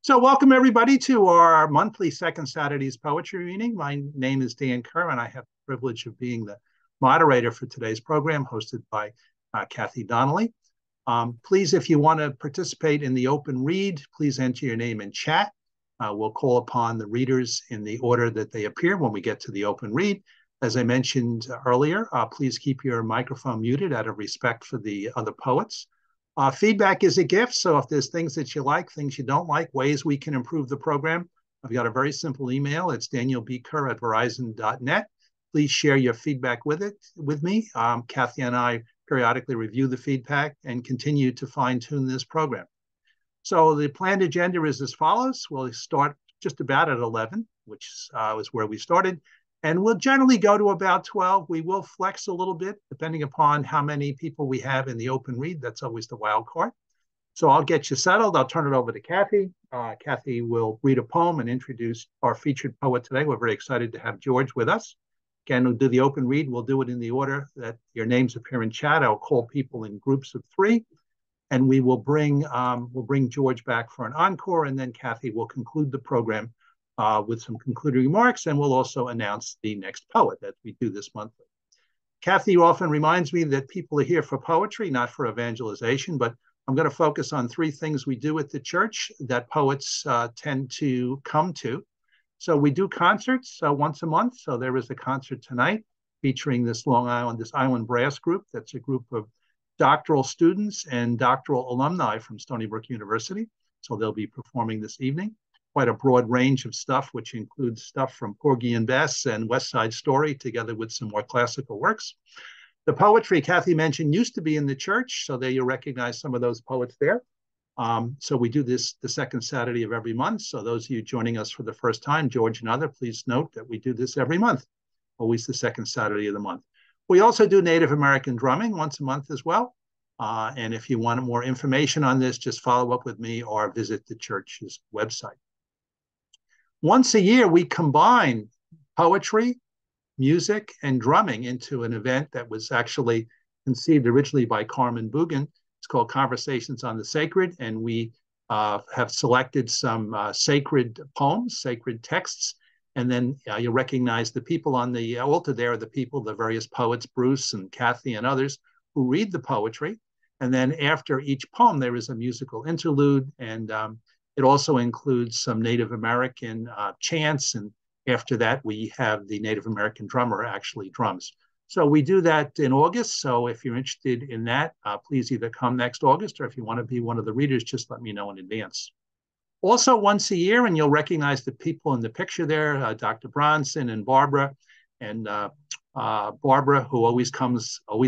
So welcome everybody to our monthly second Saturday's poetry reading. My name is Dan Kerr, and I have the privilege of being the moderator for today's program, hosted by Kathy Donnelly. Please, if you want to participate in the open read, please enter your name in chat. We'll call upon the readers in the order that they appear when we get to the open read. As I mentioned earlier, please keep your microphone muted out of respect for the other poets. Feedback is a gift, so if there's things that you like, things you don't like, ways we can improve the program, I've got a very simple email. It's danielbker@verizon.net. Please share your feedback with me. Kathy and I periodically review the feedback and continue to fine-tune this program. So the planned agenda is as follows. We'll start just about at 11, which is where we started. And we'll generally go to about 12. We will flex a little bit depending upon how many people we have in the open read. That's always the wild card. So I'll get you settled. I'll turn it over to Kathy. Kathy will read a poem and introduce our featured poet today. We're very excited to have George with us. Again, we'll do the open read. We'll do it in the order that your names appear in chat. I'll call people in groups of 3. And we will bring George back for an encore, and then Kathy will conclude the program with some concluding remarks, and we'll also announce the next poet that we do this monthly. Kathy often reminds me that people are here for poetry, not for evangelization, but I'm going to focus on 3 things we do at the church that poets tend to come to. So we do concerts once a month. So there is a concert tonight featuring this Island Brass Group. That's a group of doctoral students and doctoral alumni from Stony Brook University. So they'll be performing this evening. Quite a broad range of stuff, which includes stuff from Porgy and Bess and West Side Story, together with some more classical works. The poetry Kathy mentioned used to be in the church, so there you recognize some of those poets there. So we do this the second Saturday of every month. So those of you joining us for the first time, George and other, please note that we do this every month, always the second Saturday of the month. We also do Native American drumming once a month as well. And if you want more information on this, just follow up with me or visit the church's website. Once a year, we combine poetry, music, and drumming into an event that was actually conceived originally by Carmen Bugan. It's called Conversations on the Sacred, and we have selected some sacred poems, sacred texts, and then you'll recognize the people on the altar there are the various poets, Bruce and Kathy and others, who read the poetry. And then after each poem, there is a musical interlude, and it also includes some Native American chants, and after that, we have the Native American drummer actually drums. So we do that in August. So if you're interested in that, please either come next August, or if you want to be one of the readers, just let me know in advance. Also once a year, and you'll recognize the people in the picture there, Dr. Bronson and Barbara, and Barbara, who always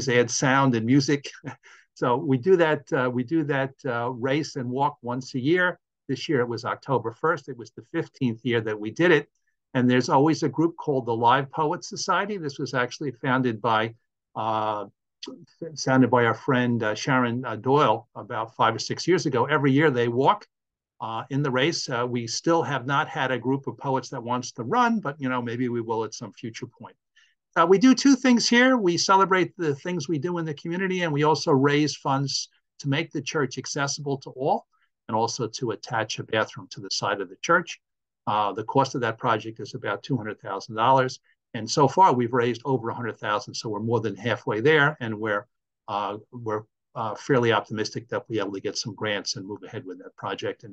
adds sound and music. So we do that race and walk once a year. This year it was October 1st. It was the 15th year that we did it. And there's always a group called the Live Poets Society. This was actually founded by our friend Sharon Doyle about 5 or 6 years ago. Every year they walk in the race. We still have not had a group of poets that wants to run, but maybe we will at some future point. We do 2 things here. We celebrate the things we do in the community, and we also raise funds to make the church accessible to all, and also to attach a bathroom to the side of the church. The cost of that project is about $200,000. And so far we've raised over $100,000. So we're more than halfway there. And we're fairly optimistic that we'll be able to get some grants and move ahead with that project.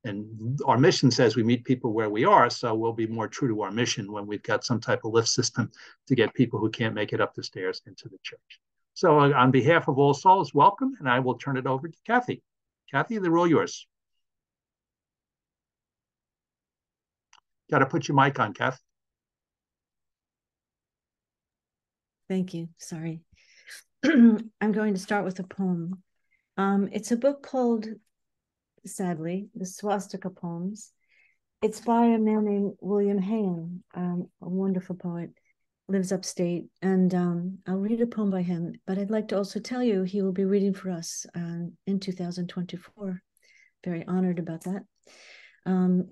And our mission says we meet people where we are. So we'll be more true to our mission when we've got some type of lift system to get people who can't make it up the stairs into the church. So on behalf of All Souls, welcome. And I will turn it over to Kathy. Kathy, they're all yours. Got to put your mic on, Kath. Thank you. Sorry. I'm going to start with a poem. It's a book called, sadly, The Swastika Poems. It's by a man named William Hain, a wonderful poet, lives upstate. And I'll read a poem by him, but I'd like to also tell you he will be reading for us in 2024. Very honored about that.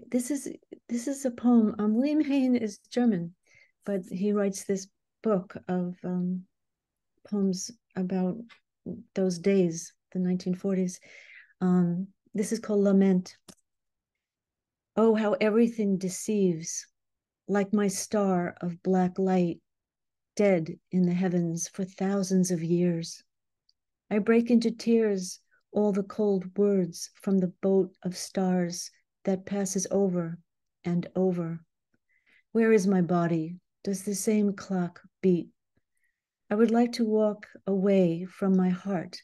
This is a poem. William Hain is German, but he writes this book of poems about those days, the 1940s. This is called Lament. Oh, how everything deceives, like my star of black light, dead in the heavens for thousands of years. I break into tears all the cold words from the boat of stars that passes over and over. Where is my body? Does the same clock beat? I would like to walk away from my heart.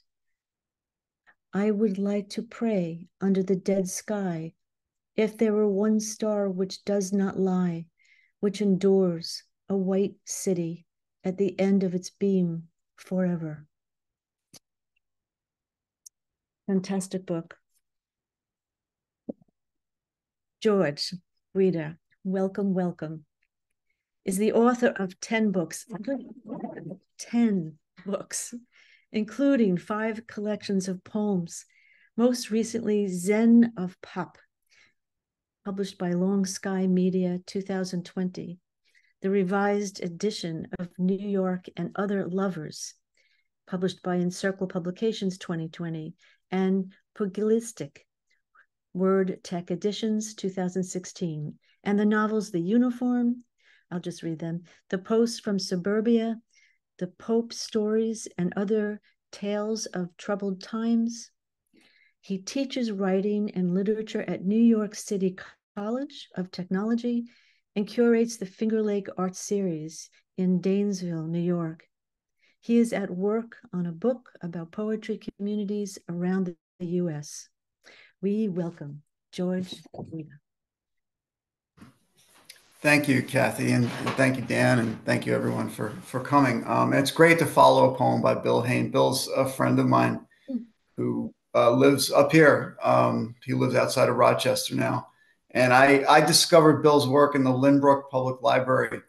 I would like to pray under the dead sky. If there were one star which does not lie, which endures, a white city at the end of its beam forever. Fantastic book. George, Guida, welcome, welcome, is the author of 10 books, 10 books, including 5 collections of poems, most recently Zen of Pop, published by Long Sky Media 2020, the revised edition of New York and Other Lovers, published by Encircle Publications 2020, and Pugilistic, Word Tech Editions 2016, and the novels The Uniform, I'll just read them, The Post from Suburbia, The Pope Stories and Other Tales of Troubled Times. He teaches writing and literature at New York City College of Technology and curates the Finger Lake Art Series in Danesville, New York. He is at work on a book about poetry communities around the U.S. We welcome George Guida. Thank you, Kathy, and thank you, Dan, and thank you, everyone, for coming. It's great to follow a poem by Bill Hain. Bill's a friend of mine who lives up here. He lives outside of Rochester now. And I discovered Bill's work in the Lynbrook Public Library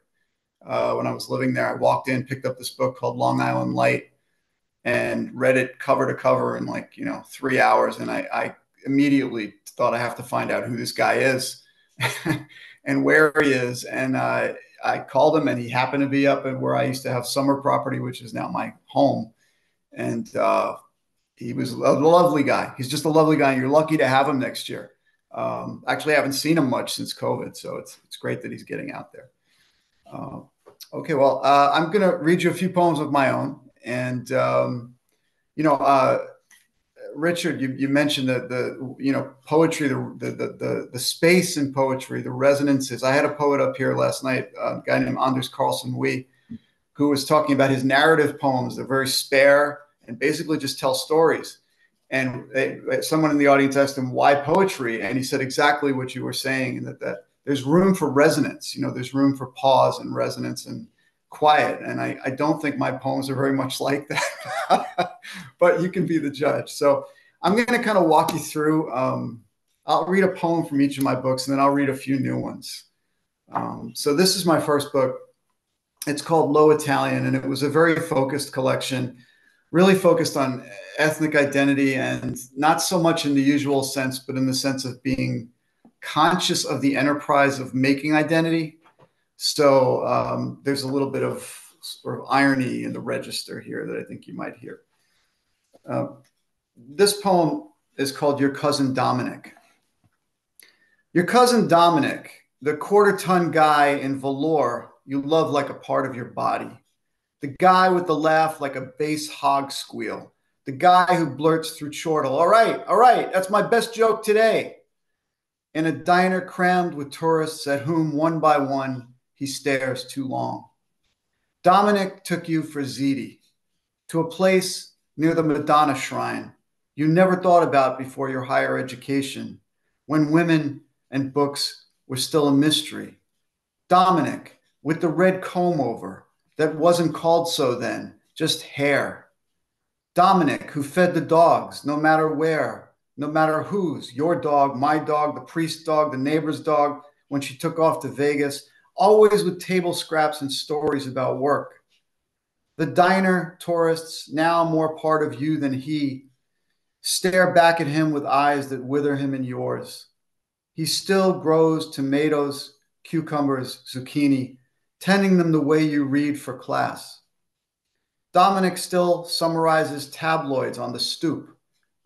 when I was living there. I walked in, picked up this book called Long Island Light, and read it cover to cover in 3 hours. And I immediately thought I have to find out who this guy is and where he is. And I called him, and he happened to be up at where I used to have summer property, which is now my home. And he was a lovely guy. He's just a lovely guy. And you're lucky to have him next year. Actually, I haven't seen him much since COVID, so it's great that he's getting out there. Okay, well, I'm going to read you a few poems of my own. And, Richard, you mentioned the poetry, the space in poetry, the resonances. I had a poet up here last night, a guy named Anders Carlson Wee, who was talking about his narrative poems. They're very spare and basically just tell stories. And someone in the audience asked him, why poetry? And he said exactly what you were saying, and that there's room for resonance. There's room for pause and resonance and quiet. And I don't think my poems are very much like that, but you can be the judge. So I'm going to kind of walk you through. I'll read a poem from each of my books, and then I'll read a few new ones. So this is my first book. It's called Low Italian, and it was a very focused collection, really focused on ethnic identity, and not so much in the usual sense, but in the sense of being conscious of the enterprise of making identity. So there's a little bit of sort of irony in the register here that I think you might hear. This poem is called Your Cousin Dominic. Your cousin Dominic, the quarter-ton guy in velour you love like a part of your body. The guy with the laugh like a bass hog squeal. The guy who blurts through chortle, all right, that's my best joke today. In a diner crammed with tourists at whom, one by one, he stares too long. Dominic took you for ziti, to a place near the Madonna shrine you never thought about before your higher education, when women and books were still a mystery. Dominic, with the red comb over, that wasn't called so then, just hair. Dominic, who fed the dogs, no matter where, no matter whose, your dog, my dog, the priest's dog, the neighbor's dog, when she took off to Vegas, always with table scraps and stories about work. The diner tourists, now more part of you than he, stare back at him with eyes that wither him in yours. He still grows tomatoes, cucumbers, zucchini, tending them the way you read for class. Dominic still summarizes tabloids on the stoop,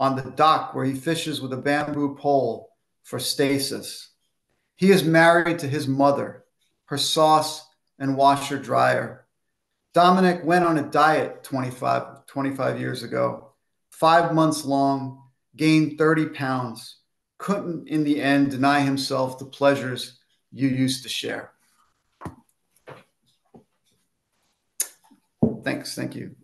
on the dock where he fishes with a bamboo pole for stasis. He is married to his mother, her sauce and washer dryer. Dominic went on a diet 25 years ago, 5 months long, gained 30 pounds, couldn't in the end deny himself the pleasures you used to share. Thanks, thank you.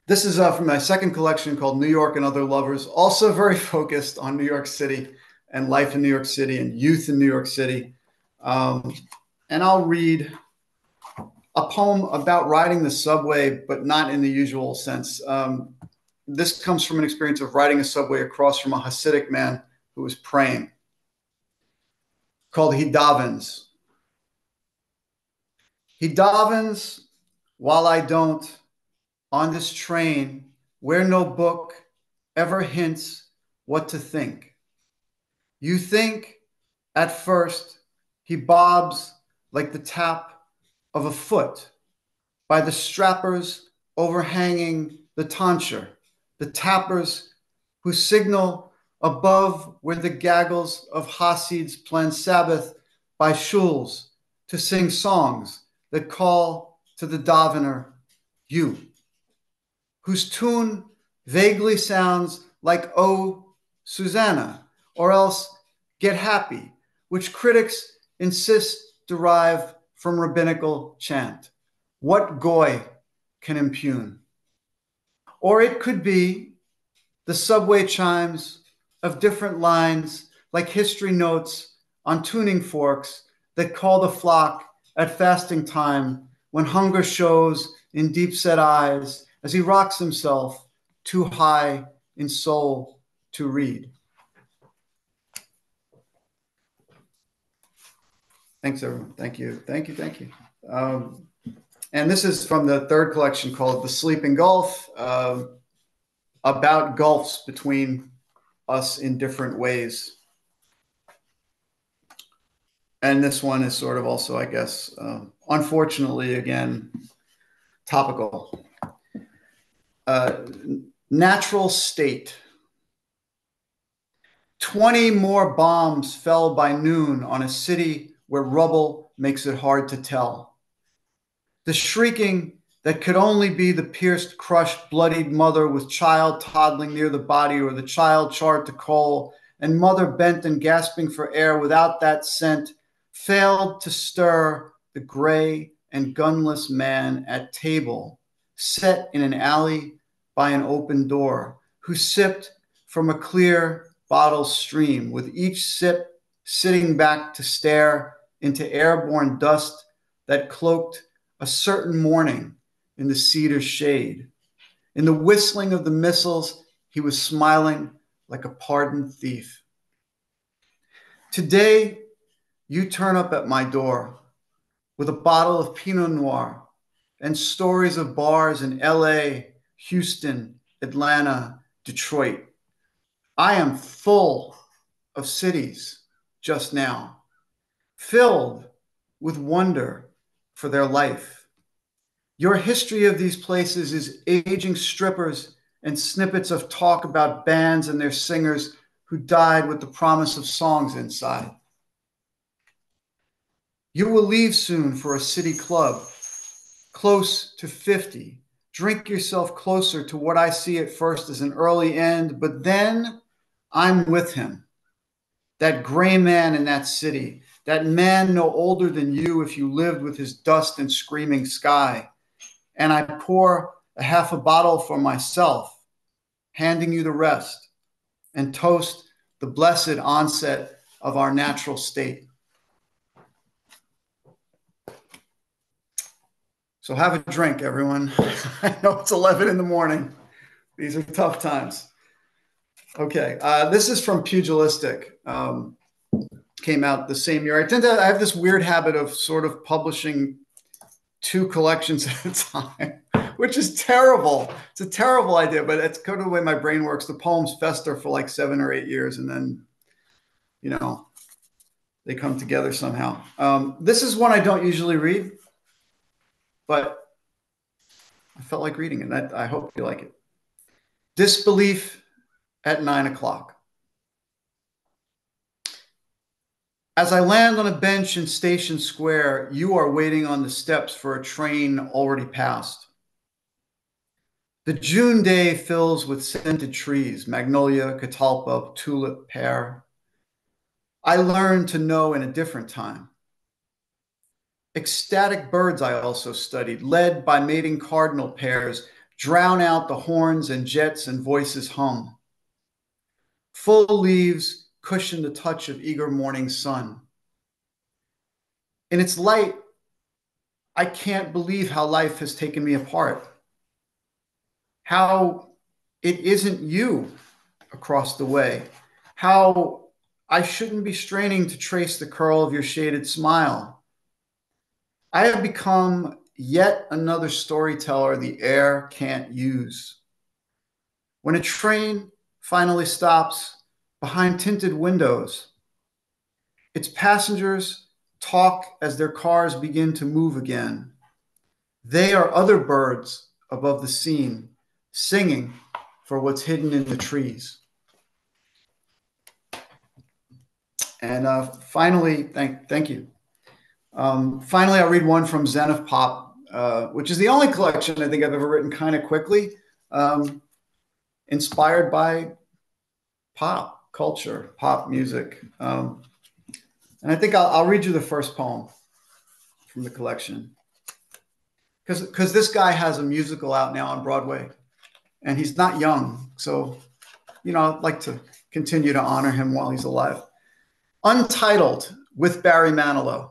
This is from my second collection called New York and Other Lovers, also very focused on New York City and life in New York City and youth in New York City. And I'll read a poem about riding the subway, but not in the usual sense. This comes from an experience of riding a subway across from a Hasidic man who was praying, called He Davens. He davens while I don't, on this train where no book ever hints what to think. You think at first he bobs like the tap of a foot by the strappers overhanging the tonsure, the tappers who signal above where the gaggles of Hasids plan Sabbath by shuls to sing songs that call to the davener, you, whose tune vaguely sounds like "Oh, Susanna," or else "Get Happy," which critics insist derive from rabbinical chant. What goy can impugn? Or it could be the subway chimes of different lines like history notes on tuning forks that call the flock at fasting time when hunger shows in deep-set eyes as he rocks himself too high in soul to read. Thanks, everyone. Thank you. Thank you. Thank you. And this is from the third collection called The Sleeping Gulf, about gulfs between us in different ways. And this one is sort of also, I guess, unfortunately, again, topical. Natural state. 20 more bombs fell by noon on a city where rubble makes it hard to tell. The shrieking that could only be the pierced, crushed, bloodied mother with child toddling near the body, or the child charred to coal, and mother bent and gasping for air without that scent, failed to stir the gray and gunless man at table, set in an alley by an open door, who sipped from a clear bottle stream, with each sip sitting back to stare into airborne dust that cloaked a certain morning in the cedar shade. In the whistling of the missiles, he was smiling like a pardoned thief. Today, you turn up at my door with a bottle of Pinot Noir and stories of bars in LA, Houston, Atlanta, Detroit. I am full of cities just now, filled with wonder for their life. Your history of these places is aging strippers and snippets of talk about bands and their singers who died with the promise of songs inside. You will leave soon for a city club, close to 50. Drink yourself closer to what I see at first as an early end, but then I'm with him. That gray man in that city, that man no older than you if you lived with his dust and screaming sky. And I pour a half a bottle for myself, handing you the rest, and toast the blessed onset of our natural state. So have a drink, everyone. I know it's 11 in the morning. These are tough times. Okay, this is from Pugilistic. Came out the same year. I have this weird habit of sort of publishing 2 collections at a time, which is terrible. It's a terrible idea, but it's kind of the way my brain works. The poems fester for like 7 or 8 years, and then, you know, they come together somehow. This is one I don't usually read, but I felt like reading it. I hope you like it. Disbelief at 9 o'clock. As I land on a bench in Station Square, you are waiting on the steps for a train already passed. The June day fills with scented trees, magnolia, catalpa, tulip, pear. I learned to know in a different time. Ecstatic birds I also studied, led by mating cardinal pairs, drown out the horns and jets and voices hum. Full leaves cushion the touch of eager morning sun. In its light, I can't believe how life has taken me apart. How it isn't you across the way. How I shouldn't be straining to trace the curl of your shaded smile. I have become yet another storyteller the air can't use. When a train finally stops behind tinted windows, its passengers talk as their cars begin to move again. They are other birds above the scene, singing for what's hidden in the trees. And finally, thank you. Finally, I'll read one from Zen of Pop, which is the only collection I think I've ever written kind of quickly, inspired by pop culture, pop music. And I think I'll read you the first poem from the collection. Because this guy has a musical out now on Broadway, and he's not young. So, I'd like to continue to honor him while he's alive. Untitled, with Barry Manilow.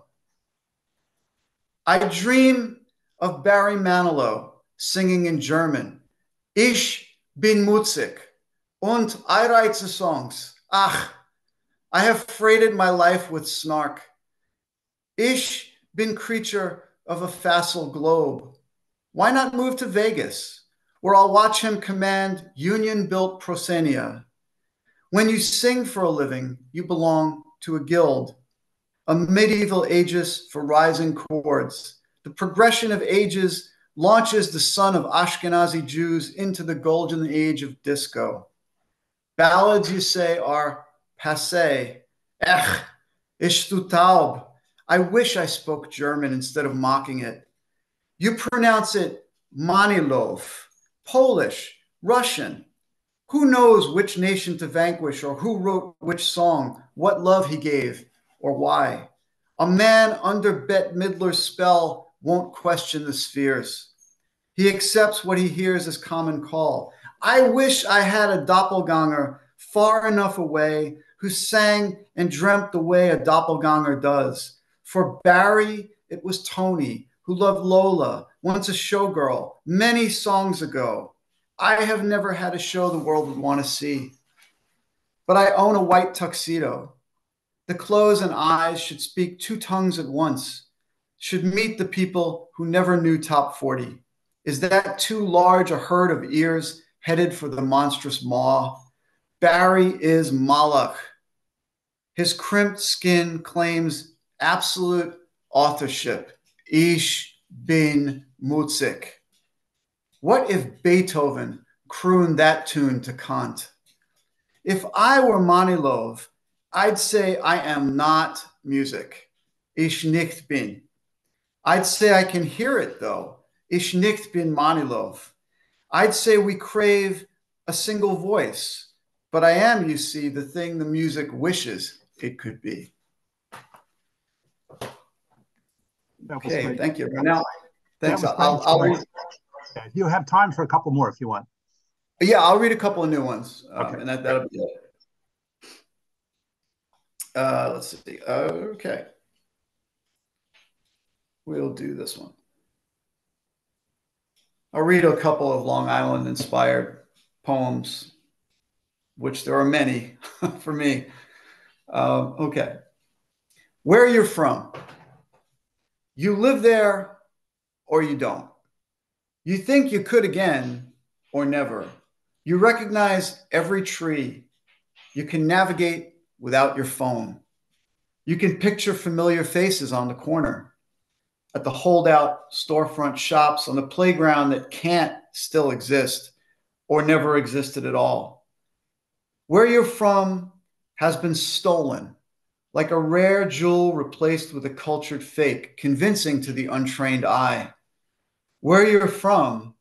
I dream of Barry Manilow singing in German. Ich bin Mutzig und I write the songs. Ach, I have freighted my life with snark. Ich bin creature of a facile globe. Why not move to Vegas, where I'll watch him command union-built proscenia? When you sing for a living, you belong to a guild, a medieval aegis for rising chords. The progression of ages launches the son of Ashkenazi Jews into the golden age of disco. Ballads, you say, are passé. Ech, ich du taub. I wish I spoke German instead of mocking it. You pronounce it Manilov, Polish, Russian. Who knows which nation to vanquish or who wrote which song, what love he gave, or why? A man under Bette Midler's spell won't question the spheres. He accepts what he hears as common call. I wish I had a doppelganger far enough away who sang and dreamt the way a doppelganger does. For Barry, it was Tony, who loved Lola, once a showgirl, many songs ago. I have never had a show the world would want to see. But I own a white tuxedo. The clothes and eyes should speak two tongues at once, should meet the people who never knew top 40. Is that too large a herd of ears headed for the monstrous maw? Barry is Malach. His crimped skin claims absolute authorship. Ich bin Mutzig. What if Beethoven crooned that tune to Kant? If I were Manilov, I'd say I am not music. Ich nicht bin. I'd say I can hear it though. Ich nicht bin Manilov. I'd say we crave a single voice, but I am, you see, the thing the music wishes it could be. Okay, thank you. Now, thanks. I'll read. You have time for a couple more if you want. Yeah, I'll read a couple of new ones, okay. and that'll be it. Let's see. Okay. We'll do this one. I'll read a couple of Long Island inspired poems, which there are many for me. Okay. Where you're from. You live there or you don't. You think you could again or never. You recognize every tree. You can navigate without your phone. You can picture familiar faces on the corner, at the holdout storefront shops, on the playground that can't still exist or never existed at all. Where you're from has been stolen like a rare jewel replaced with a cultured fake, convincing to the untrained eye. Where you're from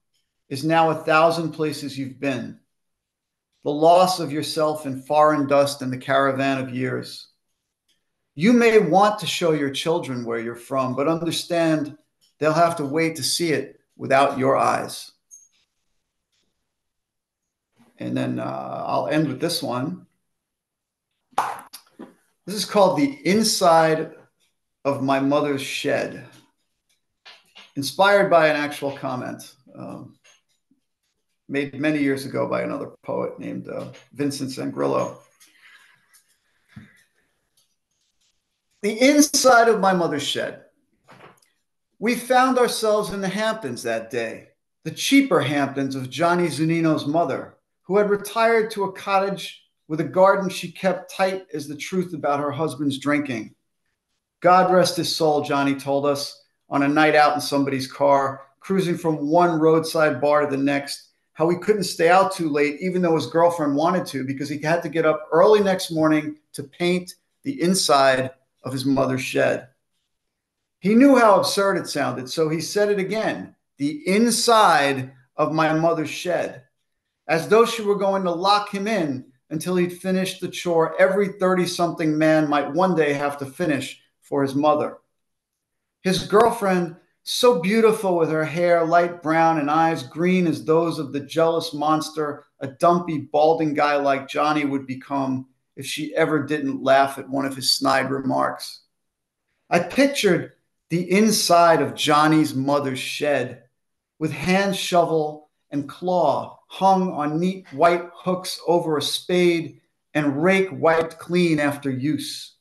is now 1,000 places you've been. The loss of yourself in foreign dust in the caravan of years. You may want to show your children where you're from, but understand they'll have to wait to see it without your eyes. And then I'll end with this one. This is called The Inside of My Mother's Shed, inspired by an actual comment made many years ago by another poet named Vincent Zangrillo. The inside of my mother's shed. We found ourselves in the Hamptons that day, the cheaper Hamptons of Johnny Zunino's mother, who had retired to a cottage with a garden she kept tight as the truth about her husband's drinking. God rest his soul, Johnny told us, on a night out in somebody's car, cruising from one roadside bar to the next, how he couldn't stay out too late, even though his girlfriend wanted to, because he had to get up early next morning to paint the inside of his mother's shed. He knew how absurd it sounded, so he said it again, the inside of my mother's shed, as though she were going to lock him in until he'd finished the chore every 30-something man might one day have to finish for his mother. His girlfriend, so beautiful with her hair light brown and eyes green as those of the jealous monster a dumpy, balding guy like Johnny would become if she ever didn't laugh at one of his snide remarks. I pictured the inside of Johnny's mother's shed with hand shovel and claw hung on neat white hooks over a spade and rake wiped clean after use.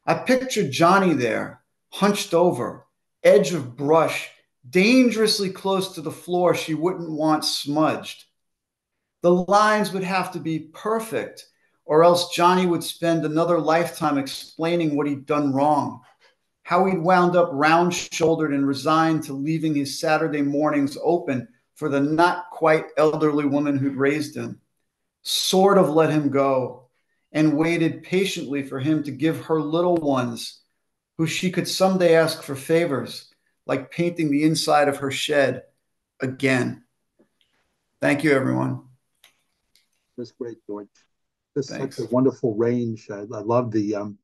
I pictured Johnny there, hunched over, edge of brush, dangerously close to the floor she wouldn't want smudged. The lines would have to be perfect, or else Johnny would spend another lifetime explaining what he'd done wrong, how he'd wound up round-shouldered and resigned to leaving his Saturday mornings open for the not quite elderly woman who'd raised him, sort of let him go, and waited patiently for him to give her little ones, who she could someday ask for favors, like painting the inside of her shed again. Thank you, everyone. That's great, George. This is Thanks. such a wonderful range. I love the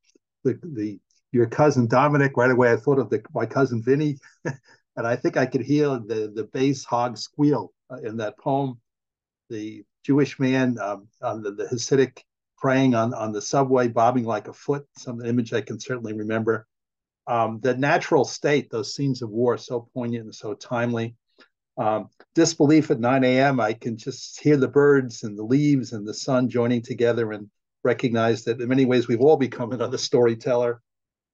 your cousin Dominic. Right away, I thought of my cousin Vinny, and I think I could hear the bass hog squeal in that poem. The Jewish man on the Hasidic praying on the subway, bobbing like a foot. Some image I can certainly remember. The natural state, those scenes of war, so poignant and so timely. Disbelief at 9 a.m. I can just hear the birds and the leaves and the sun joining together and recognize that in many ways we've all become another storyteller.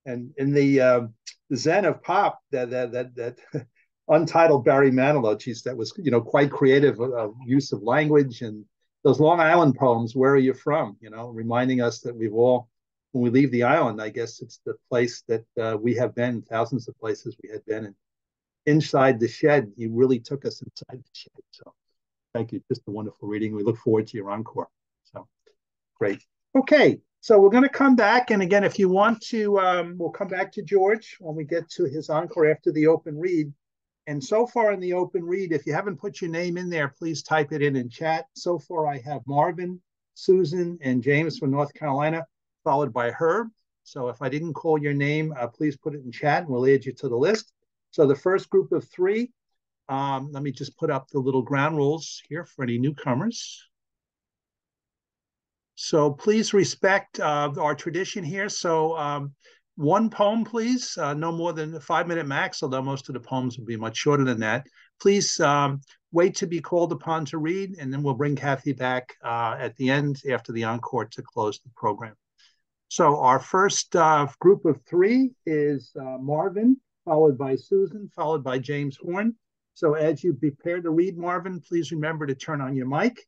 And in the Zen of pop, that untitled Barry Manilow piece that was quite creative use of language, and those Long Island poems. Where are you from? Reminding us that we've all, when we leave the island, I guess it's the place that we have been, thousands of places we had been, and inside the shed, you really took us inside the shed. So thank you. Just a wonderful reading. We look forward to your encore. So great. Okay. So we're going to come back. And again, if you want to, we'll come back to George when we get to his encore after the open read. And so far in the open read, if you haven't put your name in there, please type it in chat. So far, I have Marvin, Susan, and James from North Carolina, followed by Herb. So if I didn't call your name, please put it in chat and we'll add you to the list. So the first group of three, let me just put up the little ground rules here for any newcomers. So please respect our tradition here. So one poem, please, no more than a 5-minute max, although most of the poems will be much shorter than that. Please wait to be called upon to read, and then we'll bring Kathy back at the end after the encore to close the program. So our first group of three is Marvin, followed by Susan, followed by James Horn. So as you prepare to read, Marvin, please remember to turn on your mic.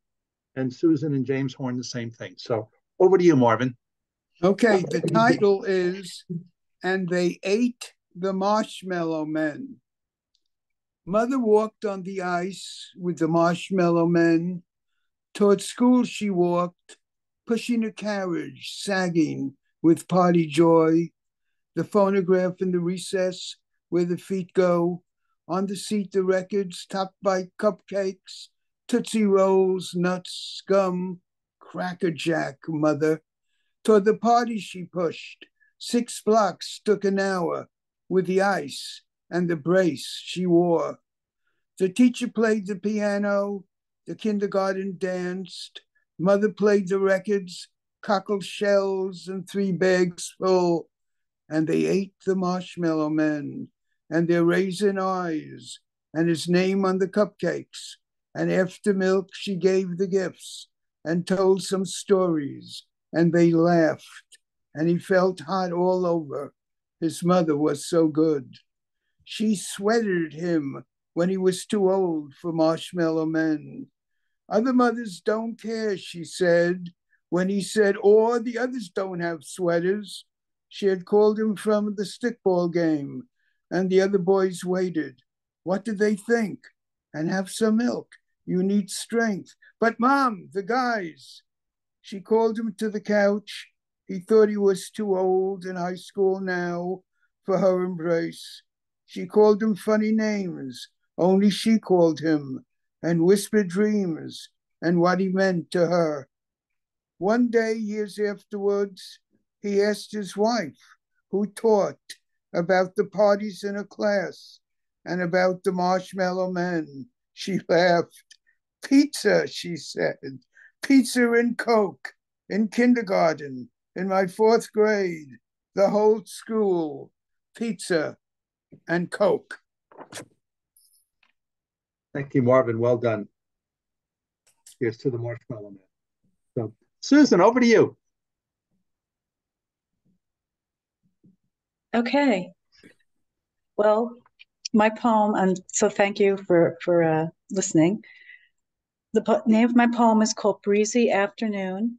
And Susan and James Horn, the same thing. So over to you, Marvin. Okay, the title is And They Ate the Marshmallow Men. Mother walked on the ice with the marshmallow men. Toward school she walked, pushing a carriage, sagging with party joy. The phonograph in the recess where the feet go. On the seat, the records topped by cupcakes, Tootsie Rolls, nuts, scum, Cracker Jack, mother. Toward the party she pushed. 6 blocks took an hour with the ice and the brace she wore. The teacher played the piano, the kindergarten danced, mother played the records, cockle shells and 3 bags full, and they ate the marshmallow men and their raisin eyes and his name on the cupcakes. And after milk, she gave the gifts and told some stories, and they laughed, and he felt hot all over. His mother was so good. She sweated him when he was too old for marshmallow men. Other mothers don't care, she said, when he said, or the others don't have sweaters. She had called him from the stickball game, and the other boys waited. What did they think? And have some milk. You need strength. But Mom, the guys. She called him to the couch. He thought he was too old in high school now for her embrace. She called him funny names, only she called him, and whispered dreams and what he meant to her. One day, years afterwards, he asked his wife, who taught, about the parties in her class and about the marshmallow men. She laughed. Pizza, she said. Pizza and Coke in kindergarten, in my 4th grade, the whole school, pizza and Coke. Thank you, Marvin. Well done. Here's to the marshmallow man. So, Susan, over to you. Okay. Well, my poem, and so thank you for listening. The name of my poem is called Breezy Afternoon.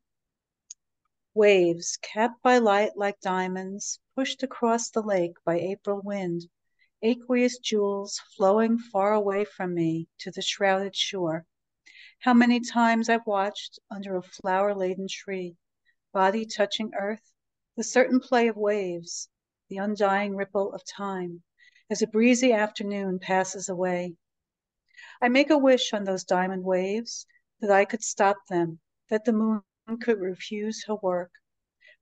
Waves, capped by light like diamonds, pushed across the lake by April wind, aqueous jewels flowing far away from me to the shrouded shore. How many times I've watched under a flower-laden tree, body touching earth, the certain play of waves, the undying ripple of time, as a breezy afternoon passes away. I make a wish on those diamond waves that I could stop them, that the moon could refuse her work.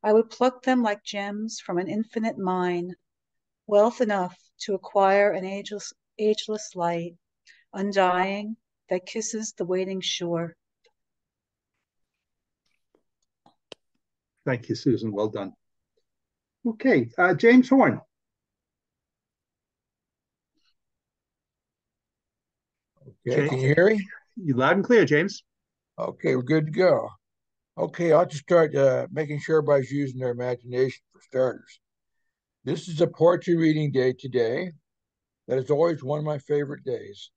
I would pluck them like gems from an infinite mine, wealth enough to acquire an ageless light, undying, that kisses the waiting shore. Thank you, Susan. Well done. Okay, James Horn. Okay, can you hear me? You loud and clear, James. Okay, we're good to go. Okay, I'll just start making sure everybody's using their imagination for starters. This is a poetry reading day today. That is always one of my favorite days.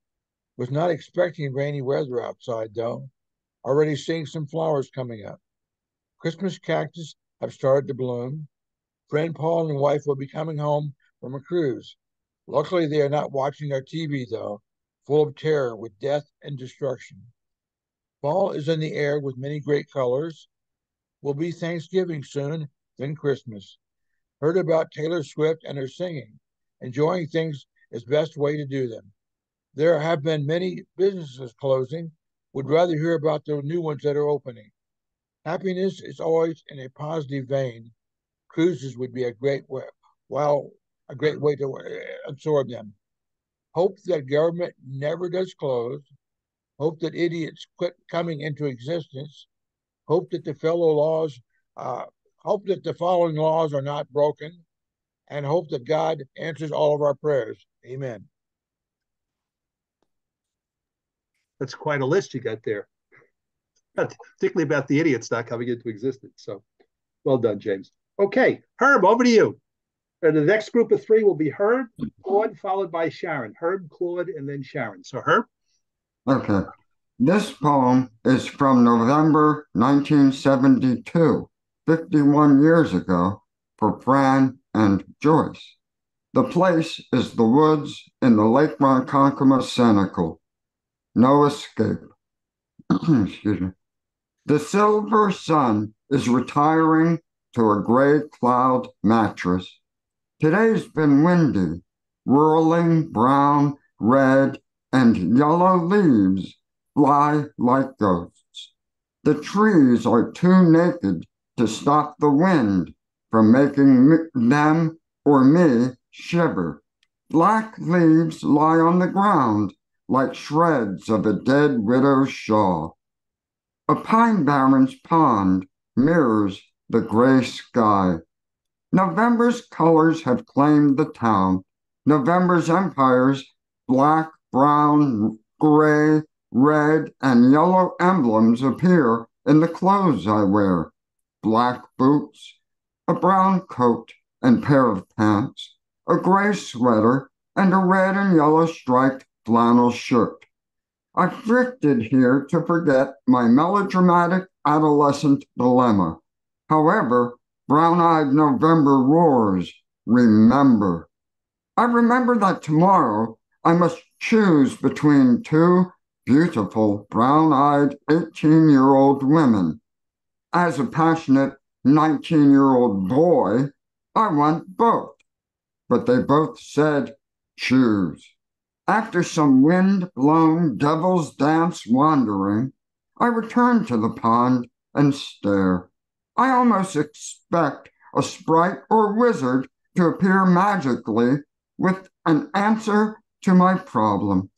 Was not expecting rainy weather outside, though. Already seeing some flowers coming up. Christmas cactus have started to bloom. Friend Paul and wife will be coming home from a cruise. Luckily, they are not watching our TV, though, full of terror with death and destruction. Fall is in the air with many great colors. Will be Thanksgiving soon, then Christmas. Heard about Taylor Swift and her singing. Enjoying things is best way to do them. There have been many businesses closing. Would rather hear about the new ones that are opening. Happiness is always in a positive vein. Cruises would be a great way, a great way to absorb them. Hope that government never does close. Hope that idiots quit coming into existence. Hope that the following laws are not broken, and hope that God answers all of our prayers. Amen. That's quite a list you got there, particularly about the idiots not coming into existence. So, well done, James. Okay, Herb, over to you. The next group of 3 will be Herb, Claude, followed by Sharon. Herb, Claude, and then Sharon. So, Herb. Okay. This poem is from November 1972, 51 years ago, for Fran and Joyce. The place is the woods in the Lake Ronkonkoma Cenacle. No escape. Excuse me. The silver sun is retiring to a gray cloud mattress. Today's been windy, whirling brown, red, and yellow leaves fly like ghosts. The trees are too naked to stop the wind from making them or me shiver. Black leaves lie on the ground like shreds of a dead widow's shawl. A pine barren's pond mirrors the gray sky. November's colors have claimed the town. November's empires, black, brown, gray, red, and yellow emblems appear in the clothes I wear. Black boots, a brown coat and pair of pants, a gray sweater, and a red and yellow striped flannel shirt. I've drifted here to forget my melodramatic adolescent dilemma. However, brown-eyed November roars, remember. I remember that tomorrow I must choose between two beautiful, brown-eyed 18-year-old women. As a passionate 19-year-old boy, I want both. But they both said, choose. After some wind-blown devil's dance wandering, I return to the pond and stare. I almost expect a sprite or wizard to appear magically with an answer to my problem.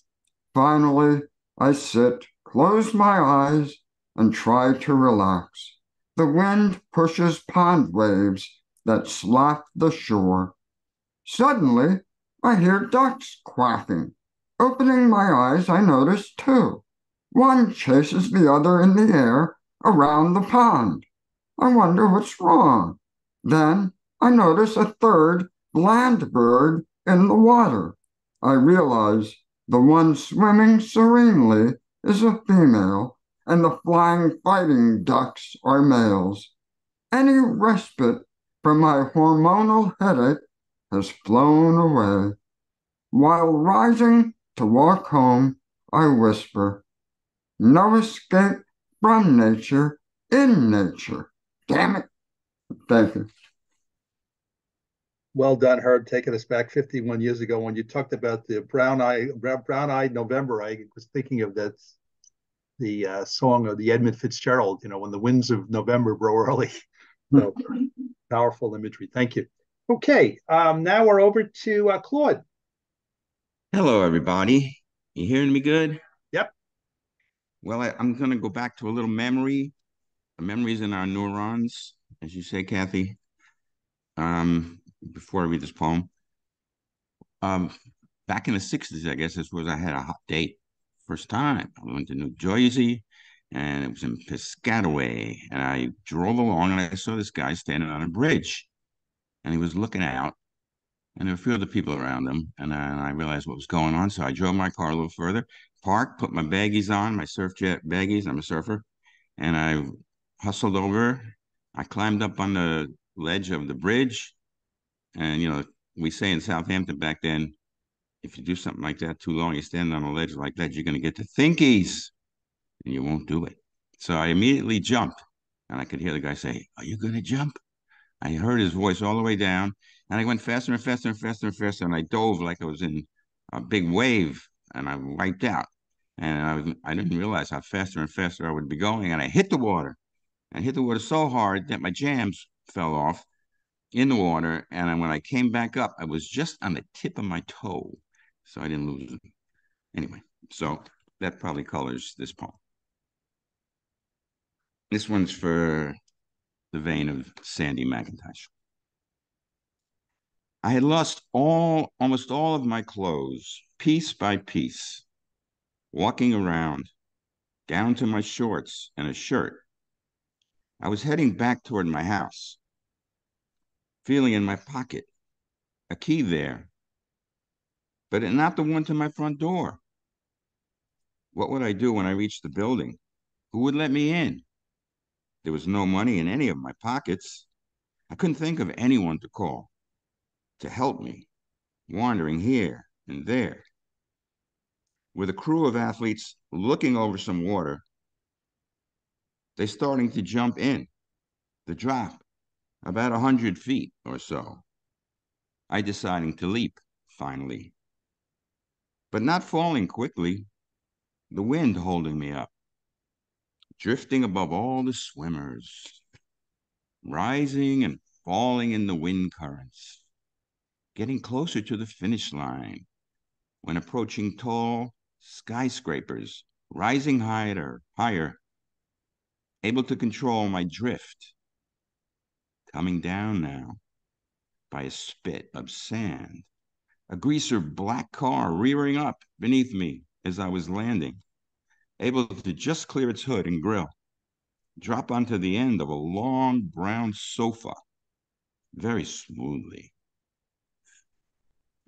Finally, I sit, close my eyes, and try to relax. The wind pushes pond waves that slap the shore. Suddenly, I hear ducks quacking. Opening my eyes, I notice two. One chases the other in the air around the pond. I wonder what's wrong. Then I notice a third land bird in the water. I realize the one swimming serenely is a female, and the flying fighting ducks are males. Any respite from my hormonal headache has flown away. While rising to walk home, I whisper, no escape from nature, in nature. Damn it. Thank you. Well done, Herb, taking us back 51 years ago when you talked about the brown-eyed November. I was thinking of that, the song of the Edmund Fitzgerald, when the winds of November blow early. So powerful imagery. Thank you. Okay, now we're over to Claude. Hello, everybody. You hearing me good? Yep. Well, I'm going to go back to a little memory. The memories in our neurons, as you say, Kathy. Before I read this poem. Back in the 60s, I guess this was, I had a hot date. First time. I went to New Jersey, and it was in Piscataway. And I drove along, and I saw this guy standing on a bridge. And he was looking out. And there were a few other people around him, and I realized what was going on. So I drove my car a little further, parked, put my baggies on, my surf jet baggies. I'm a surfer. And I hustled over. I climbed up on the ledge of the bridge. And, we say in Southampton back then, if you do something like that too long, you stand on a ledge like that, you're going to get the thinkies, and you won't do it. So I immediately jumped, and I could hear the guy say, are you going to jump? I heard his voice all the way down, and I went faster and faster and faster and faster, and I dove like I was in a big wave, and I wiped out. And I didn't realize how faster and faster I would be going, and I hit the water. I hit the water so hard that my jams fell off in the water, and when I came back up, I was just on the tip of my toe, so I didn't lose it. Anyway, so that probably colors this poem. This one's for the vein of Sandy McIntosh. I had lost almost all of my clothes, piece by piece, walking around, down to my shorts and a shirt. I was heading back toward my house, feeling in my pocket, a key there, but not the one to my front door. What would I do when I reached the building? Who would let me in? There was no money in any of my pockets. I couldn't think of anyone to call to help me, wandering here and there. With a crew of athletes looking over some water, they starting to jump in, the drop, about 100 feet or so. I deciding to leap, finally, but not falling quickly, the wind holding me up, drifting above all the swimmers, rising and falling in the wind currents, getting closer to the finish line when approaching tall skyscrapers, rising higher, able to control my drift, coming down now by a spit of sand, a greaser black car rearing up beneath me as I was landing, able to just clear its hood and grill, drop onto the end of a long brown sofa very smoothly.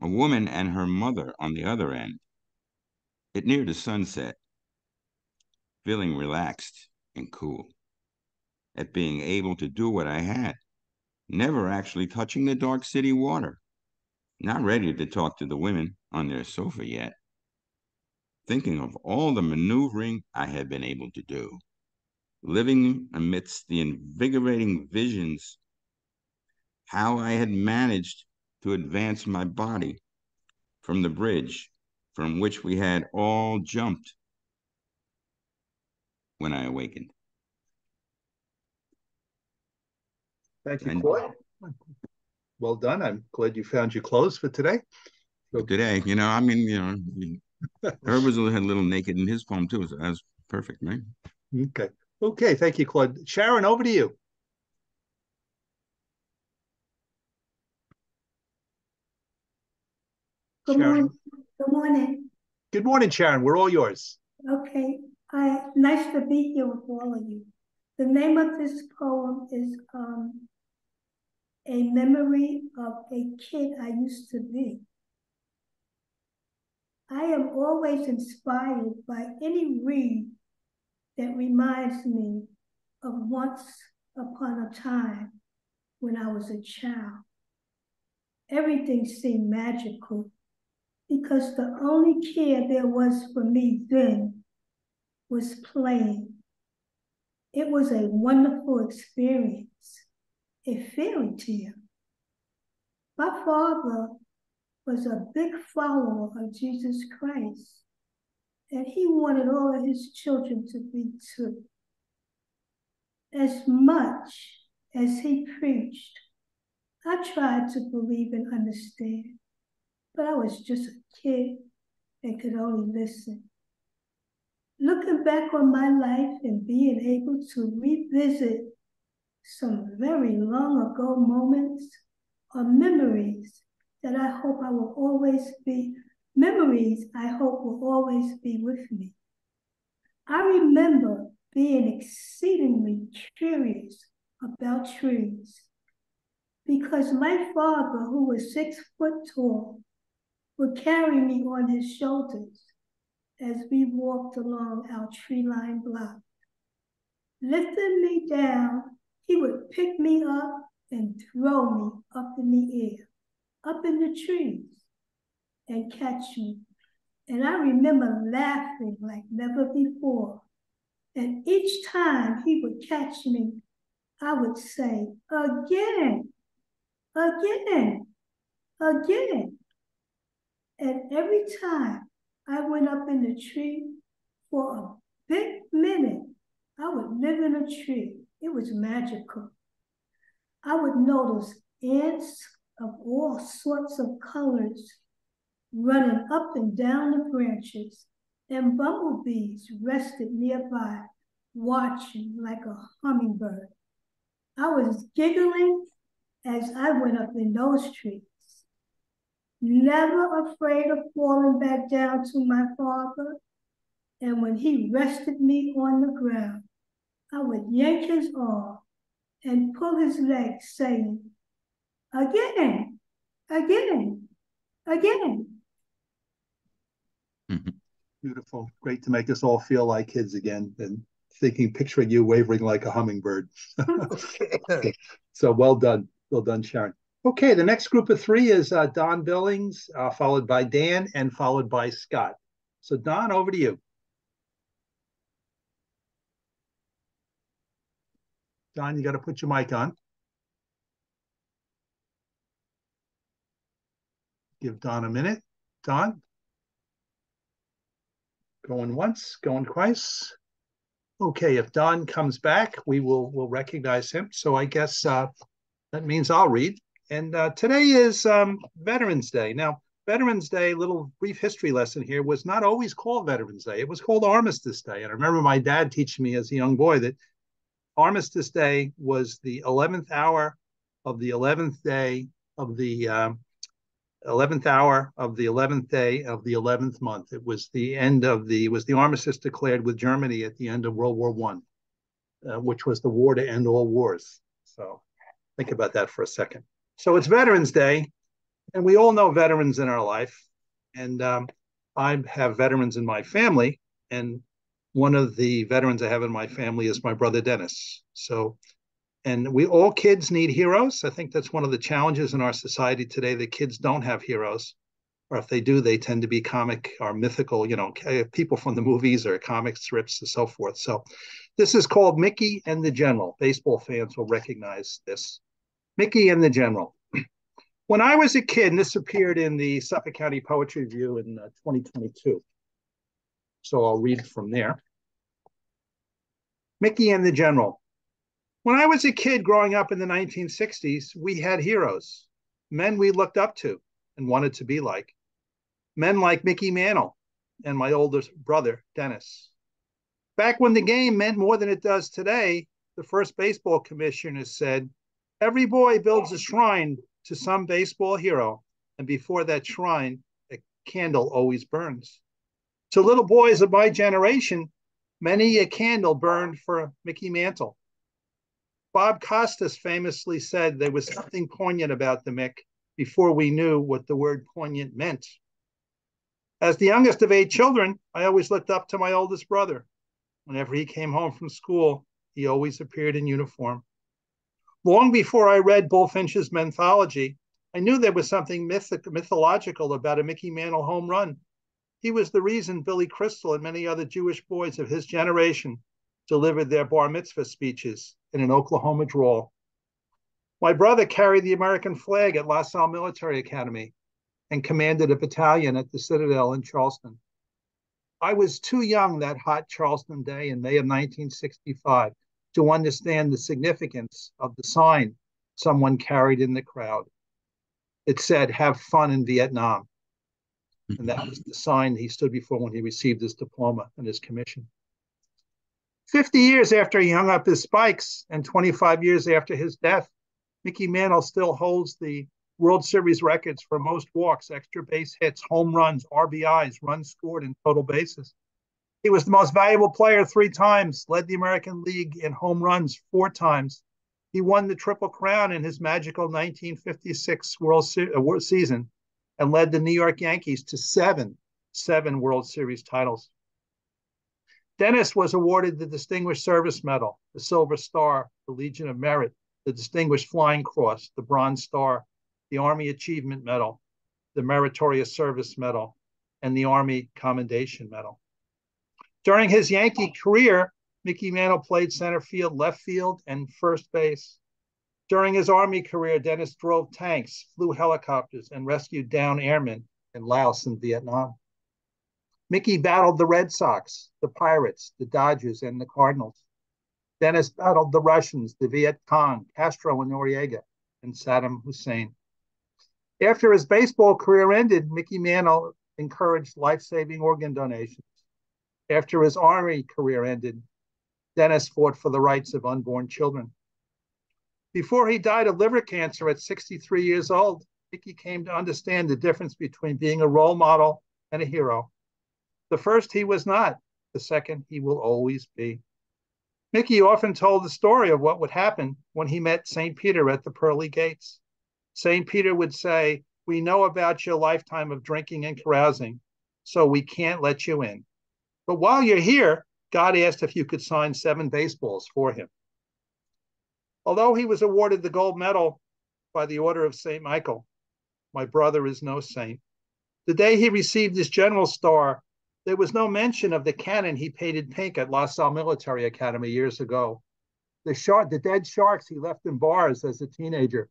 A woman and her mother on the other end. It neared the sunset, feeling relaxed and cool at being able to do what I had, never actually touching the dark city water, not ready to talk to the women on their sofa yet, thinking of all the maneuvering I had been able to do, living amidst the invigorating visions, how I had managed to advance my body from the bridge from which we had all jumped when I awakened. Thank you, And Claude. Well done. I'm glad you found your clothes for today. today, Herb was a little naked in his poem too, so that's perfect, right? Okay. Okay, thank you, Claude. Sharon, over to you. Good Sharon. morning. Good morning. Good morning, Sharon. We're all yours. Okay. Nice to be here with all of you. The name of this poem is a memory of a kid I used to be. I am always inspired by any read that reminds me of once upon a time when I was a child. Everything seemed magical because the only care there was for me then was playing. It was a wonderful experience, a fairy tale. My father was a big follower of Jesus Christ, and he wanted all of his children to be too. As much as he preached, I tried to believe and understand, but I was just a kid and could only listen. Looking back on my life and being able to revisit some very long ago moments are memories that I hope will always be with me. I remember being exceedingly curious about trees because my father, who was 6 foot tall, would carry me on his shoulders as we walked along our tree-lined block. Lifting me down, he would pick me up and throw me up in the air, up in the trees, and catch me. And I remember laughing like never before. And each time he would catch me, I would say, again, again, again. And every time I went up in the tree for a big minute, I would live in a tree. It was magical. I would notice ants of all sorts of colors running up and down the branches, and bumblebees rested nearby, watching like a hummingbird. I was giggling as I went up in those trees, never afraid of falling back down to my father. And when he rested me on the ground, I would yank his arm and pull his leg, saying, again, again, again. Beautiful. Great to make us all feel like kids again and picturing you wavering like a hummingbird. So well done. Well done, Sharon. Okay, the next group of three is Don Billings, followed by Dan, and followed by Scott. So Don, over to you. Don, you got to put your mic on. give Don a minute. Don? Going once, going twice. Okay, if Don comes back, we'll recognize him. So I guess that means I'll read. And today is Veterans Day. Now, Veterans Day, little brief history lesson here, was not always called Veterans Day. It was called Armistice Day. And I remember my dad teaching me as a young boy that Armistice Day was the 11th hour of the 11th day of the 11th hour of the 11th day of the 11th month. It was the end of the armistice declared with Germany at the end of World War I, which was the war to end all wars. So think about that for a second. So it's Veterans Day, and we all know veterans in our life. And I have veterans in my family, and one of the veterans I have in my family is my brother Dennis. So, and we all kids need heroes. I think that's one of the challenges in our society today, that kids don't have heroes, or if they do, they tend to be comic or mythical, people from the movies or comic strips and so forth. So this is called Mickey and the General. Baseball fans will recognize this. Mickey and the General. When I was a kid, and this appeared in the Suffolk County Poetry Review in 2022. So I'll read from there. Mickey and the General. When I was a kid growing up in the 1960s, we had heroes, men we looked up to and wanted to be like. Men like Mickey Mantle and my oldest brother, Dennis. Back when the game meant more than it does today, the first baseball commissioner said, every boy builds a shrine to some baseball hero, and before that shrine, a candle always burns. To little boys of my generation, many a candle burned for Mickey Mantle. Bob Costas famously said there was something poignant about the Mick before we knew what the word poignant meant. As the youngest of 8 children, I always looked up to my oldest brother. Whenever he came home from school, he always appeared in uniform. Long before I read Bullfinch's Mythology, I knew there was something mythological about a Mickey Mantle home run. He was the reason Billy Crystal and many other Jewish boys of his generation delivered their bar mitzvah speeches in an Oklahoma drawl. My brother carried the American flag at La Salle Military Academy and commanded a battalion at the Citadel in Charleston. I was too young that hot Charleston day in May of 1965 to understand the significance of the sign someone carried in the crowd. It said, have fun in Vietnam. And that was the sign he stood before when he received his diploma and his commission. 50 years after he hung up his spikes and 25 years after his death, Mickey Mantle still holds the World Series records for most walks, extra base hits, home runs, RBIs, runs scored, and total bases. He was the most valuable player 3 times, led the American League in home runs 4 times. He won the Triple Crown in his magical 1956 World season and led the New York Yankees to 7 World Series titles. Dennis was awarded the Distinguished Service Medal, the Silver Star, the Legion of Merit, the Distinguished Flying Cross, the Bronze Star, the Army Achievement Medal, the Meritorious Service Medal, and the Army Commendation Medal. During his Yankee career, Mickey Mantle played center field, left field, and first base. During his Army career, Dennis drove tanks, flew helicopters, and rescued downed airmen in Laos and Vietnam. Mickey battled the Red Sox, the Pirates, the Dodgers, and the Cardinals. Dennis battled the Russians, the Viet Cong, Castro and Noriega, and Saddam Hussein. After his baseball career ended, Mickey Mantle encouraged life-saving organ donations. After his Army career ended, Dennis fought for the rights of unborn children. Before he died of liver cancer at 63 years old, Mickey came to understand the difference between being a role model and a hero. The first he was not, the second he will always be. Mickey often told the story of what would happen when he met St. Peter at the pearly gates. St. Peter would say, we know about your lifetime of drinking and carousing, so we can't let you in. But while you're here, God asked if you could sign 7 baseballs for him. Although he was awarded the gold medal by the Order of St. Michael, my brother is no saint. The day he received his General Star, there was no mention of the cannon he painted pink at La Salle Military Academy years ago. The dead sharks he left in bars as a teenager,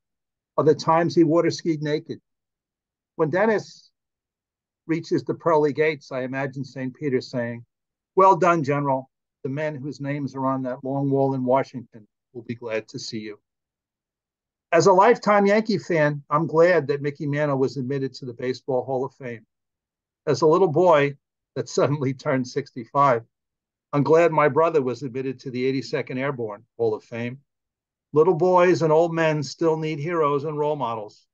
or the times he water skied naked. When Dennis reaches the pearly gates, I imagine St. Peter saying, "Well done, General. The men whose names are on that long wall in Washington will be glad to see you." As a lifetime Yankee fan, I'm glad that Mickey Mantle was admitted to the Baseball Hall of Fame. As a little boy that suddenly turned 65, I'm glad my brother was admitted to the 82nd Airborne Hall of Fame. Little boys and old men still need heroes and role models.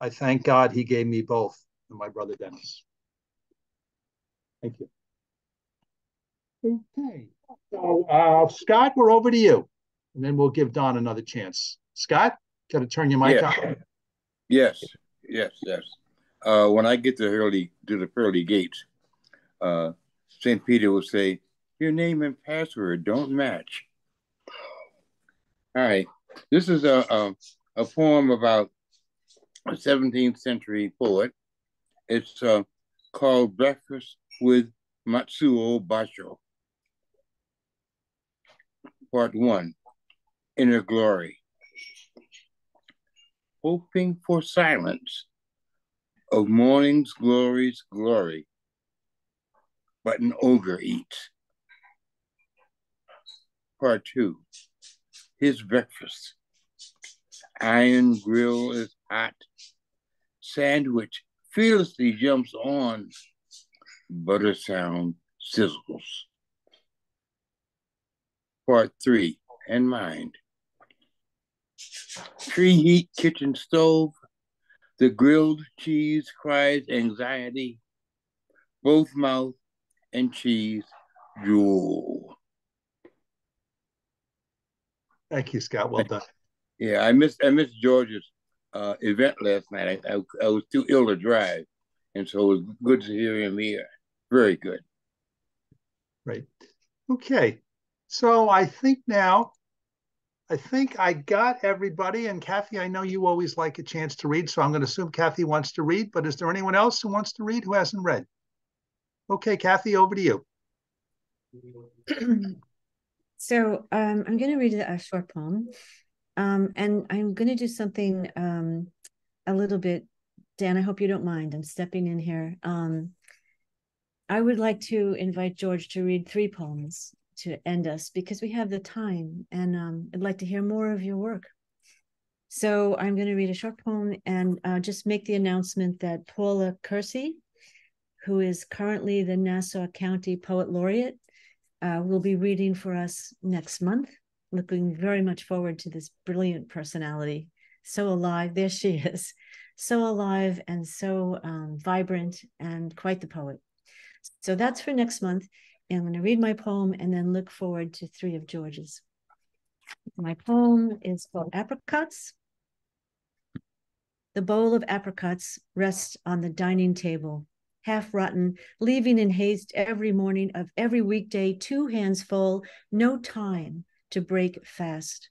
I thank God he gave me both, and my brother Dennis. Thank you. Okay. So, Scott, we're over to you. And then we'll give Don another chance. Scott, got to turn your mic on. Yes. When I get to the pearly gates, St. Peter will say, "Your name and password don't match." All right. This is a poem about a 17th century poet. It's called Breakfast with Matsuo Basho. Part 1, Inner Glory. Hoping for silence of morning's glory's glory, but an ogre eats. Part 2, his breakfast. Iron grill is hot. Sandwich fearlessly jumps on. Butter sound sizzles. Part 3, and mind. Tree heat kitchen stove. The grilled cheese cries anxiety. Both mouth and cheese drool. Thank you, Scott. Well done. Yeah, I missed George's event last night. I was too ill to drive, and so it was good to hear him here. Very good. Right. Okay. So I think I got everybody. And Kathy, I know you always like a chance to read, so I'm going to assume Kathy wants to read. But is there anyone else who wants to read who hasn't read? Okay, Kathy, over to you. So I'm going to read a short poem, and I'm going to do something a little bit. Dan, I hope you don't mind. I'm stepping in here. I would like to invite George to read 3 poems to end us because we have the time, and I'd like to hear more of your work. So I'm going to read a short poem and just make the announcement that Paula Kersey, who is currently the Nassau County Poet Laureate, will be reading for us next month. Looking very much forward to this brilliant personality. So alive, there she is. So alive and so vibrant and quite the poet. So that's for next month. And I'm going to read my poem and then look forward to 3 of George's. My poem is called Apricots. The bowl of apricots rests on the dining table, half rotten, leaving in haste every morning of every weekday, 2 hands full, no time to break fast.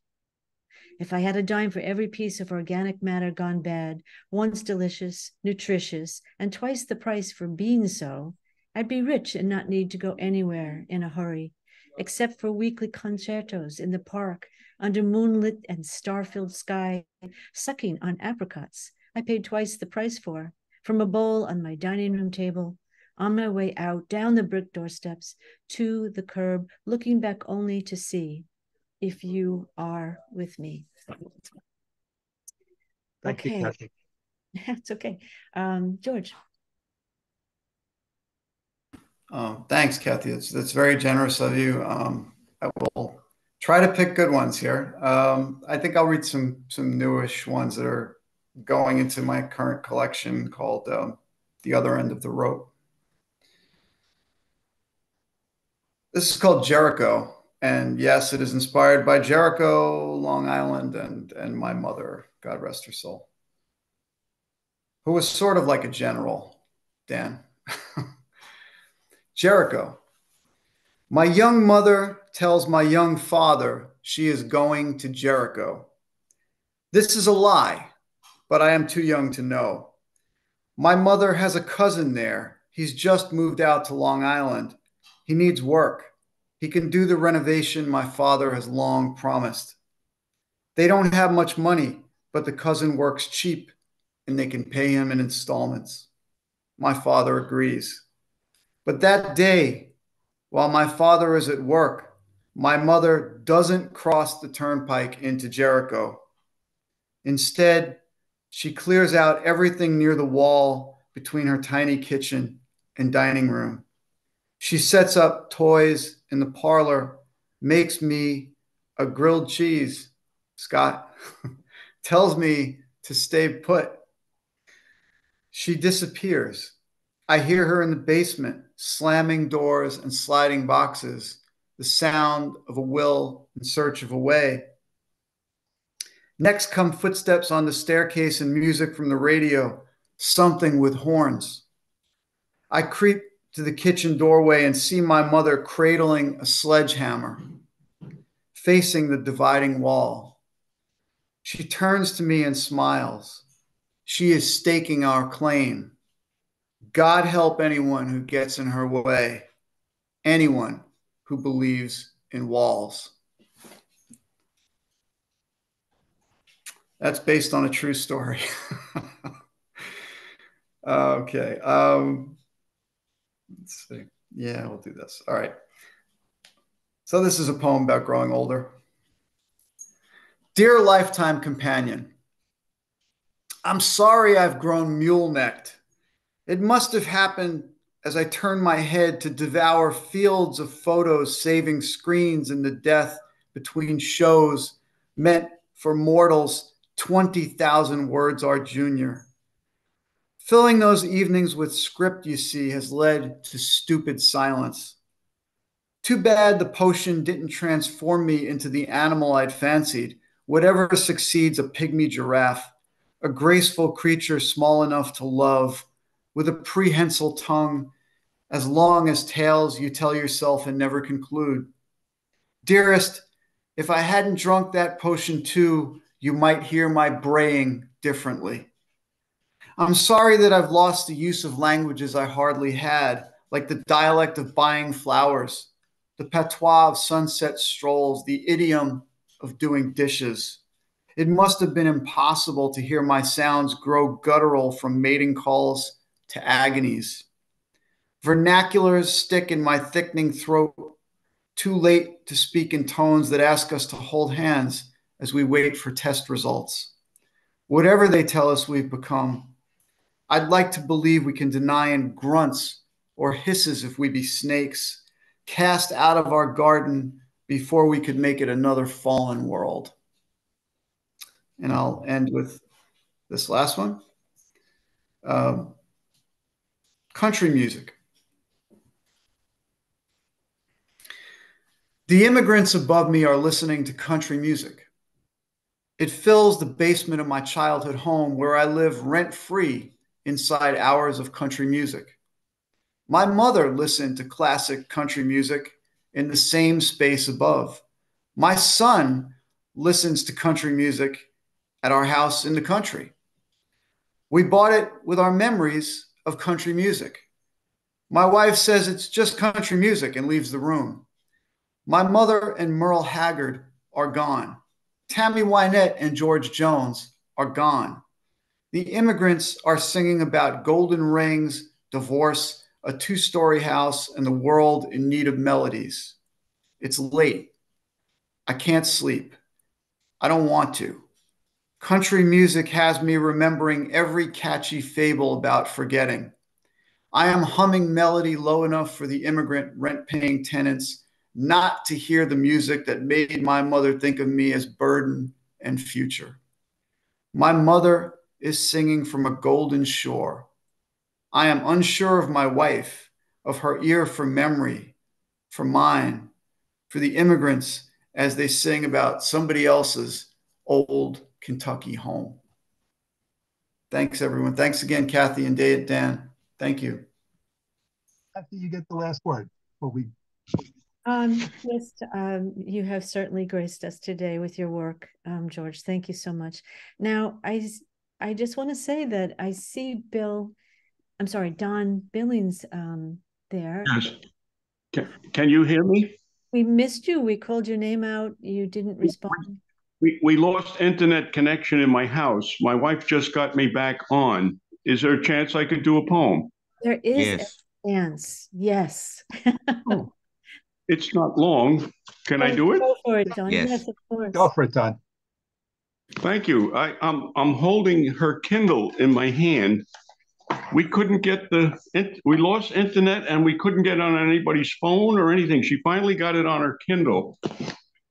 If I had a dime for every piece of organic matter gone bad, once delicious, nutritious, and twice the price for being so, I'd be rich and not need to go anywhere in a hurry, except for weekly concertos in the park under moonlit and star-filled sky, sucking on apricots I paid twice the price for, from a bowl on my dining room table, on my way out, down the brick doorsteps, to the curb, looking back only to see if you are with me. Thank you, Kathy. It's okay. George. Thanks, Kathy. That's very generous of you. I will try to pick good ones here. I think I'll read some newish ones that are going into my current collection called The Other End of the Rope. This is called Jericho. And yes, it is inspired by Jericho, Long Island, and my mother, God rest her soul, who was sort of like a general, Dan. Jericho. My young mother tells my young father she is going to Jericho. This is a lie, but I am too young to know. My mother has a cousin there. He's just moved out to Long Island. He needs work. He can do the renovation my father has long promised. They don't have much money, but the cousin works cheap. and they can pay him in installments. My father agrees. But that day, while my father is at work, my mother doesn't cross the turnpike into Jericho. Instead, she clears out everything near the wall between her tiny kitchen and dining room. She sets up toys in the parlor, makes me a grilled cheese, Scott, tells me to stay put. She disappears. I hear her in the basement, slamming doors and sliding boxes, the sound of a will in search of a way. Next come footsteps on the staircase and music from the radio, something with horns. I creep to the kitchen doorway and see my mother cradling a sledgehammer, facing the dividing wall. She turns to me and smiles. She is staking our claim. God help anyone who gets in her way, anyone who believes in walls. That's based on a true story. Okay. Let's see. Yeah, we'll do this. All right. So this is a poem about growing older. Dear lifetime companion, I'm sorry I've grown mule-necked. It must have happened as I turned my head to devour fields of photos, saving screens in the death between shows meant for mortals 20,000 words our junior. Filling those evenings with script, you see, has led to stupid silence. Too bad the potion didn't transform me into the animal I'd fancied, whatever succeeds a pygmy giraffe, a graceful creature small enough to love, with a prehensile tongue, as long as tales you tell yourself and never conclude. Dearest, if I hadn't drunk that potion too, you might hear my braying differently. I'm sorry that I've lost the use of languages I hardly had, like the dialect of buying flowers, the patois of sunset strolls, the idiom of doing dishes. It must have been impossible to hear my sounds grow guttural from mating calls to agonies. Vernaculars stick in my thickening throat, too late to speak in tones that ask us to hold hands as we wait for test results. Whatever they tell us we've become, I'd like to believe we can deny in grunts or hisses if we be snakes, cast out of our garden before we could make it another fallen world. And I'll end with this last one. Country music. The immigrants above me are listening to country music. It fills the basement of my childhood home where I live rent-free inside hours of country music. My mother listened to classic country music in the same space above. My son listens to country music at our house in the country. We bought it with our memories of country music. My wife says it's just country music and leaves the room. My mother and Merle Haggard are gone. Tammy Wynette and George Jones are gone. The immigrants are singing about golden rings, divorce, a two-story house, and the world in need of melodies. It's late. I can't sleep. I don't want to. Country music has me remembering every catchy fable about forgetting. I am humming melody low enough for the immigrant rent-paying tenants not to hear the music that made my mother think of me as burden and future. My mother is singing from a golden shore. I am unsure of my wife, of her ear for memory, for mine, for the immigrants as they sing about somebody else's old Kentucky home. Thanks, everyone. Thanks again, Kathy and Dan. Thank you. Kathy, you get the last word. Yes, you have certainly graced us today with your work, George. Thank you so much. Now, I just want to say that I see Don Billings there. Yes. Can you hear me? We missed you. We called your name out. You didn't respond. We lost internet connection in my house. My wife just got me back on. Is there a chance I could do a poem? There is Yes. a chance. Yes. Oh, it's not long. Can I do it? Go for it, Don. Yes. Yes, of course. Go for it, Don. Thank you. I'm holding her Kindle in my hand. We couldn't get we lost internet and we couldn't get on anybody's phone or anything. She finally got it on her Kindle.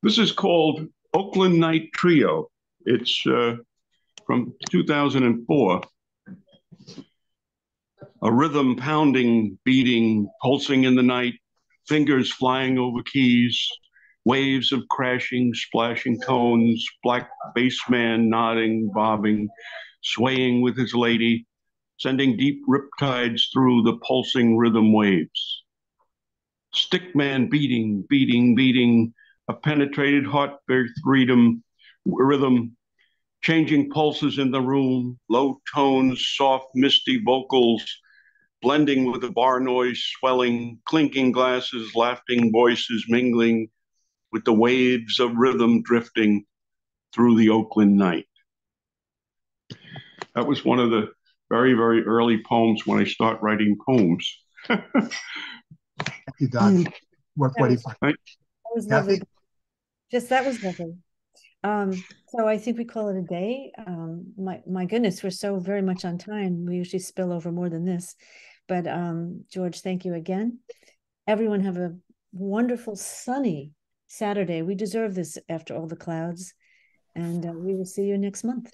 This is called Oakland Night Trio. It's from 2004. A rhythm pounding, beating, pulsing in the night, fingers flying over keys, waves of crashing, splashing tones, black bass man nodding, bobbing, swaying with his lady, sending deep riptides through the pulsing rhythm waves. Stickman beating, beating, beating, a penetrated heartbeat rhythm, changing pulses in the room, low tones, soft, misty vocals, blending with the bar noise, swelling, clinking glasses, laughing voices mingling with the waves of rhythm drifting through the Oakland night. That was one of the very, very early poems when I start writing poems. Thank you, Don. What do you think? That was Kathy? lovely. That was lovely. So I think we call it a day. My goodness, we're so very much on time. We usually spill over more than this. But George, thank you again. Everyone have a wonderful sunny Saturday. We deserve this after all the clouds. And we will see you next month.